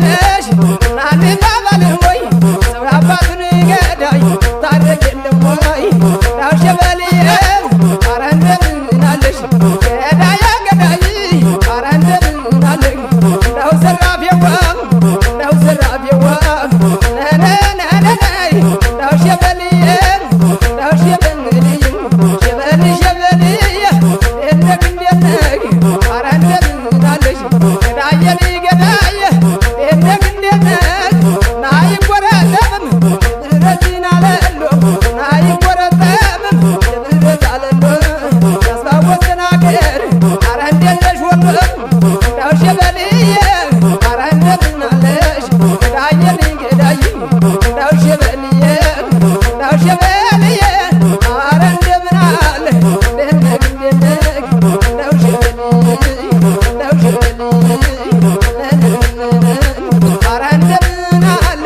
ነሽ ናን ባባል ወይ ሰው አባቱን ገዳይ ታረቅ የለም ወይ ዳው ሸበልዬ ኧረ እንደምን አለሽ ገዳይ ገዳይ ኧረ እንደምን አለሽ ዳው ዘራፊዋ ዳው ዘራፊዋ ነነነነነይ ዳው ሸበልዬ ዳው ሸበልዬ ሸበል ሸበልዬ እንደግ እንደነግ ኧረ እንደምን አለሽ ገዳየኔ ገዳየ እንደግ እንደነግ ናይቆረጠምም ብረዚና ለሎ ናይቆረጠምም ብረት አለሎ ያስታወሰን አገር ኧረ እንደለሽ ወጥም ዳው ሸበልዬ ኧረ እንደምን አለሽ ገዳየኔ ገዳይ ዳው ሸበልዬ ዳው ሸበልዬ ኧረ እንደምን አለ እንደነግ እንደነግ ዳው ሸበልዬ ዳው ሸበልዬ ኧረ እንደምን አለ